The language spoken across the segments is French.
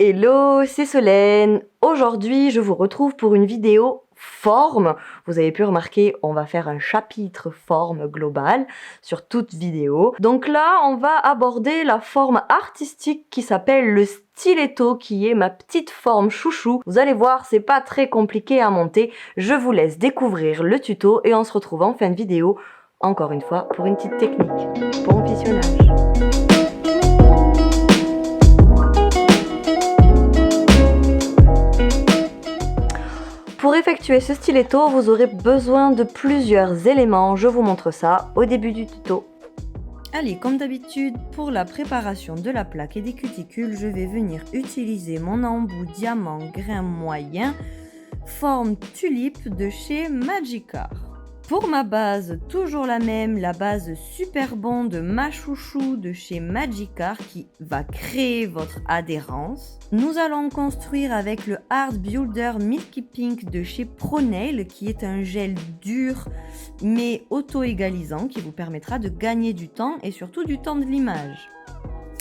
Hello, c'est Solène. Aujourd'hui, je vous retrouve pour une vidéo forme. Vous avez pu remarquer, on va faire un chapitre forme globale sur toute vidéo. Donc là, on va aborder la forme artistique qui s'appelle le stiletto, qui est ma petite forme chouchou. Vous allez voir, c'est pas très compliqué à monter. Je vous laisse découvrir le tuto et on se retrouve en fin de vidéo, encore une fois, pour une petite technique. Bon visionnage. Pour effectuer ce stiletto, vous aurez besoin de plusieurs éléments. Je vous montre ça au début du tuto. Allez, comme d'habitude, pour la préparation de la plaque et des cuticules, je vais venir utiliser mon embout diamant grain moyen, forme tulipe de chez Magikarp. Pour ma base, toujours la même, la base Super Bon de ma chouchou de chez Magikarp qui va créer votre adhérence. Nous allons construire avec le Hard Builder Milky Pink de chez ProNail qui est un gel dur mais auto-égalisant qui vous permettra de gagner du temps et surtout du temps de limage.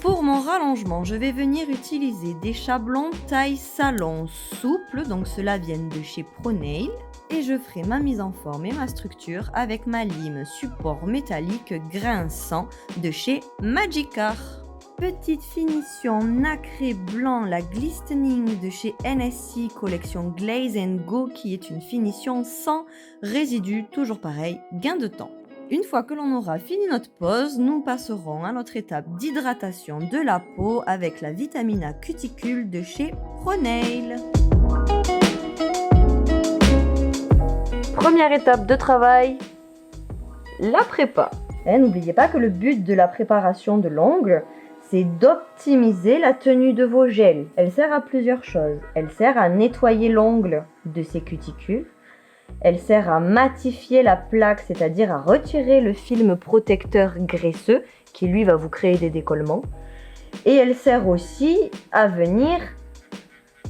Pour mon rallongement, je vais venir utiliser des chablons taille salon souple, donc ceux-là viennent de chez ProNail. Et je ferai ma mise en forme et ma structure avec ma lime support métallique grinçant de chez Magikarp. Petite finition nacré blanc, la glistening de chez NSC collection Glaze & Go qui est une finition sans résidus, toujours pareil, gain de temps. Une fois que l'on aura fini notre pose, nous passerons à notre étape d'hydratation de la peau avec la Vitamina Cuticule de chez ProNail. Première étape de travail, la prépa. N'oubliez pas que le but de la préparation de l'ongle, c'est d'optimiser la tenue de vos gels. Elle sert à plusieurs choses. Elle sert à nettoyer l'ongle de ses cuticules. Elle sert à matifier la plaque, c'est-à-dire à retirer le film protecteur graisseux qui lui va vous créer des décollements. Et elle sert aussi à venir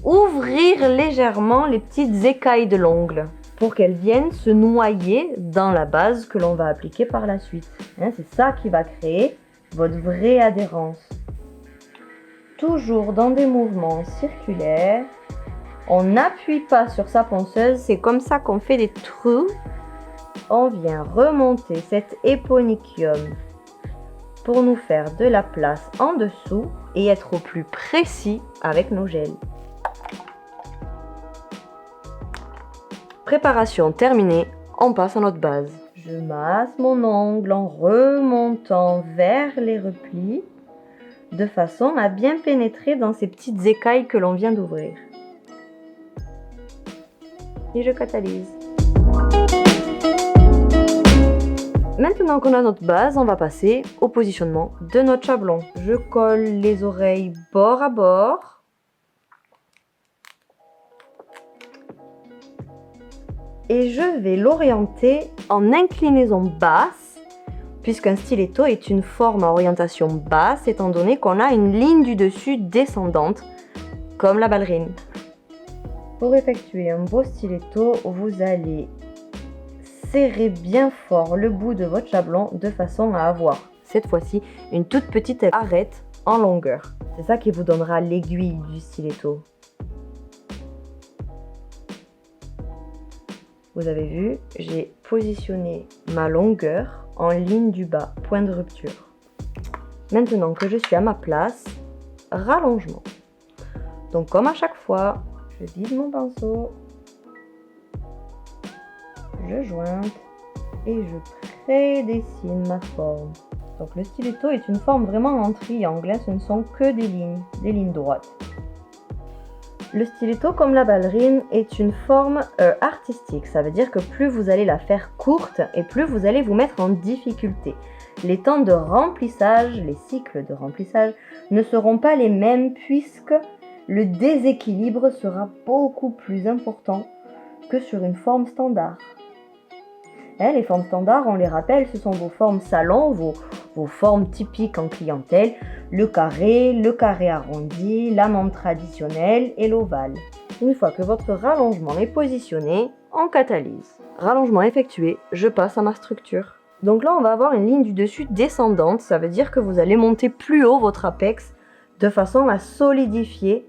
ouvrir légèrement les petites écailles de l'ongle pour qu'elles viennent se noyer dans la base que l'on va appliquer par la suite. C'est ça qui va créer votre vraie adhérence. Toujours dans des mouvements circulaires. On n'appuie pas sur sa ponceuse, c'est comme ça qu'on fait des trous. On vient remonter cet éponychium pour nous faire de la place en dessous et être au plus précis avec nos gels. Préparation terminée, on passe à notre base. Je masse mon ongle en remontant vers les replis de façon à bien pénétrer dans ces petites écailles que l'on vient d'ouvrir. Et je catalyse. Maintenant qu'on a notre base, on va passer au positionnement de notre chablon. Je colle les oreilles bord à bord. Et je vais l'orienter en inclinaison basse, puisqu'un stiletto est une forme à orientation basse, étant donné qu'on a une ligne du dessus descendante, comme la ballerine. Pour effectuer un beau stiletto, vous allez serrer bien fort le bout de votre chablon de façon à avoir, cette fois-ci, une toute petite arête en longueur. C'est ça qui vous donnera l'aiguille du stiletto. Vous avez vu, j'ai positionné ma longueur en ligne du bas, point de rupture. Maintenant que je suis à ma place, rallongement. Donc comme à chaque fois, je vide mon pinceau, je jointe et je prédessine ma forme. Donc le stiletto est une forme vraiment en triangle, ce ne sont que des lignes droites. Le stiletto, comme la ballerine, est une forme artistique. Ça veut dire que plus vous allez la faire courte et plus vous allez vous mettre en difficulté. Les temps de remplissage, les cycles de remplissage ne seront pas les mêmes puisque le déséquilibre sera beaucoup plus important que sur une forme standard. Les formes standards, on les rappelle, ce sont vos formes salon, vos formes typiques en clientèle, le carré arrondi, l'amande traditionnelle et l'ovale. Une fois que votre rallongement est positionné, on catalyse. Rallongement effectué, je passe à ma structure. Donc là, on va avoir une ligne du dessus descendante, ça veut dire que vous allez monter plus haut votre apex de façon à solidifier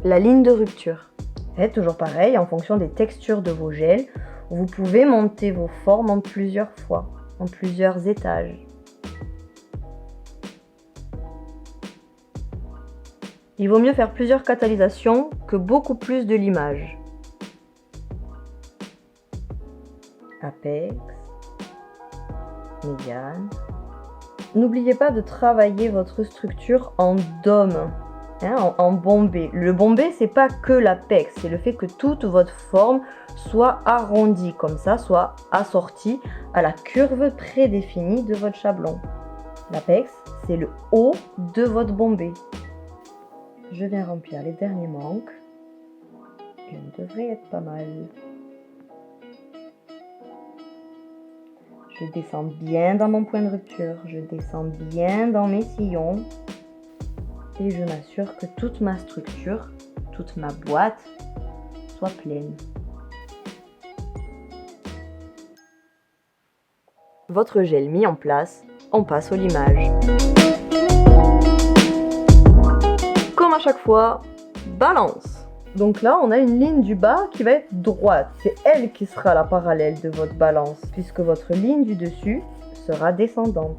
la ligne de rupture. Et toujours pareil, en fonction des textures de vos gels, vous pouvez monter vos formes en plusieurs fois, en plusieurs étages. Il vaut mieux faire plusieurs catalysations que beaucoup plus de limage. Apex, médiane. N'oubliez pas de travailler votre structure en dôme, en bombé. Le bombé, c'est pas que l'apex, c'est le fait que toute votre forme soit arrondie, comme ça, soit assortie à la curve prédéfinie de votre chablon. L'apex, c'est le haut de votre bombé. Je viens remplir les derniers manques. Et on devrait être pas mal. Je descends bien dans mon point de rupture, je descends bien dans mes sillons et je m'assure que toute ma structure, toute ma boîte soit pleine. Votre gel mis en place, on passe au limage. Comme à chaque fois, balance. Donc là, on a une ligne du bas qui va être droite. C'est elle qui sera la parallèle de votre balance, puisque votre ligne du dessus sera descendante.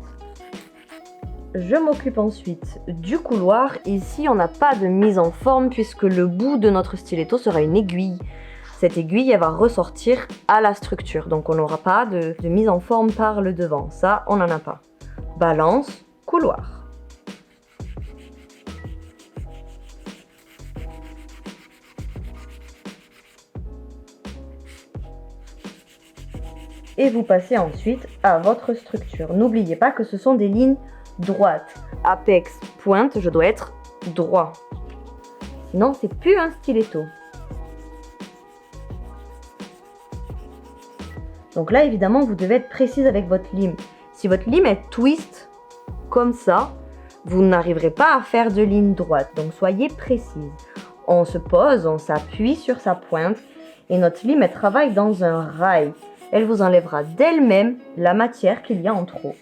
Je m'occupe ensuite du couloir. Ici, on n'a pas de mise en forme, puisque le bout de notre stiletto sera une aiguille. Cette aiguille, elle va ressortir à la structure. Donc, on n'aura pas de mise en forme par le devant. Ça, on n'en a pas. Balance, couloir. Et vous passez ensuite à votre structure. N'oubliez pas que ce sont des lignes droites. Apex, pointe, je dois être droit. Sinon, c'est plus un stiletto. Donc là, évidemment, vous devez être précise avec votre lime. Si votre lime est twist, comme ça, vous n'arriverez pas à faire de ligne droite. Donc, soyez précise. On se pose, on s'appuie sur sa pointe et notre lime, elle travaille dans un rail. Elle vous enlèvera d'elle-même la matière qu'il y a en trop.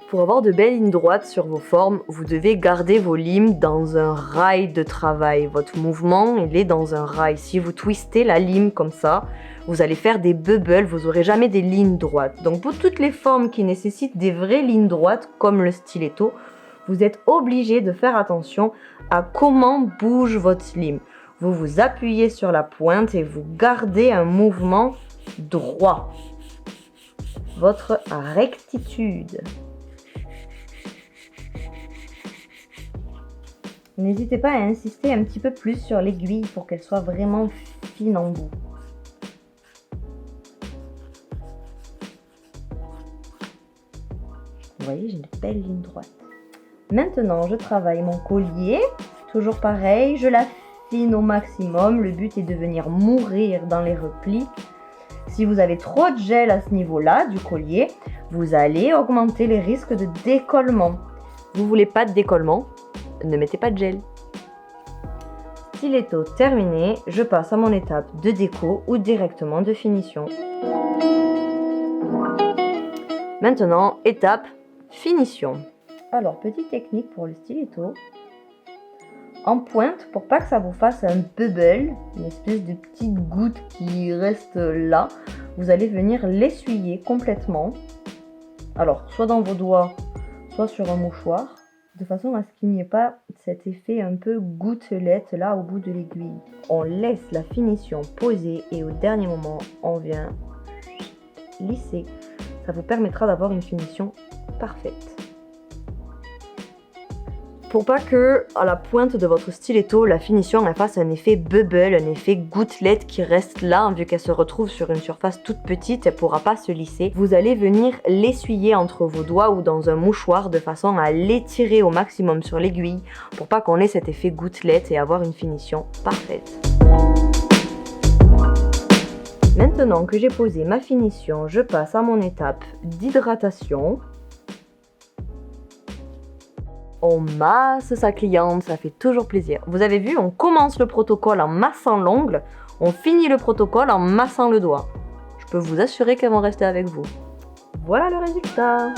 Pour avoir de belles lignes droites sur vos formes, vous devez garder vos limes dans un rail de travail. Votre mouvement, il est dans un rail. Si vous twistez la lime comme ça, vous allez faire des bubbles, vous n'aurez jamais des lignes droites. Donc pour toutes les formes qui nécessitent des vraies lignes droites, comme le stiletto, vous êtes obligé de faire attention à comment bouge votre lime. Vous vous appuyez sur la pointe et vous gardez un mouvement droit. Votre rectitude. N'hésitez pas à insister un petit peu plus sur l'aiguille pour qu'elle soit vraiment fine en bout. Vous voyez, j'ai une belle ligne droite. Maintenant, je travaille mon collier. Toujours pareil, je l'affine au maximum. Le but est de venir mourir dans les replis. Si vous avez trop de gel à ce niveau-là du collier, vous allez augmenter les risques de décollement. Vous voulez pas de décollement? Ne mettez pas de gel. Stiletto terminé, je passe à mon étape de déco ou directement de finition. Maintenant, étape finition. Alors, petite technique pour le stiletto. En pointe, pour pas que ça vous fasse un bubble, une espèce de petite goutte qui reste là, vous allez venir l'essuyer complètement. Alors, soit dans vos doigts, soit sur un mouchoir, de façon à ce qu'il n'y ait pas cet effet un peu gouttelette là au bout de l'aiguille. On laisse la finition poser et au dernier moment, on vient lisser. Ça vous permettra d'avoir une finition parfaite. Pour pas que à la pointe de votre stiletto, la finition elle fasse un effet bubble, un effet gouttelette qui reste là, vu qu'elle se retrouve sur une surface toute petite, elle ne pourra pas se lisser. Vous allez venir l'essuyer entre vos doigts ou dans un mouchoir de façon à l'étirer au maximum sur l'aiguille pour pas qu'on ait cet effet gouttelette et avoir une finition parfaite. Maintenant que j'ai posé ma finition, je passe à mon étape d'hydratation. On masse sa cliente, ça fait toujours plaisir. Vous avez vu, on commence le protocole en massant l'ongle, on finit le protocole en massant le doigt. Je peux vous assurer qu'elles vont rester avec vous. Voilà le résultat.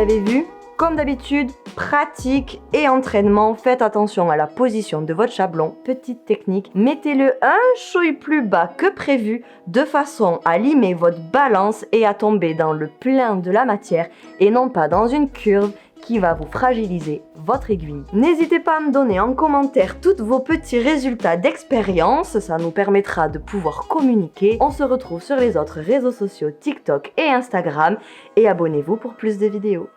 avez vu. Comme d'habitude, pratique et entraînement, faites attention à la position de votre chablon. Petite technique, mettez-le un chouille plus bas que prévu de façon à limer votre balance et à tomber dans le plein de la matière et non pas dans une curve qui va vous fragiliser votre aiguille. N'hésitez pas à me donner en commentaire tous vos petits résultats d'expérience, ça nous permettra de pouvoir communiquer. On se retrouve sur les autres réseaux sociaux TikTok et Instagram et abonnez-vous pour plus de vidéos.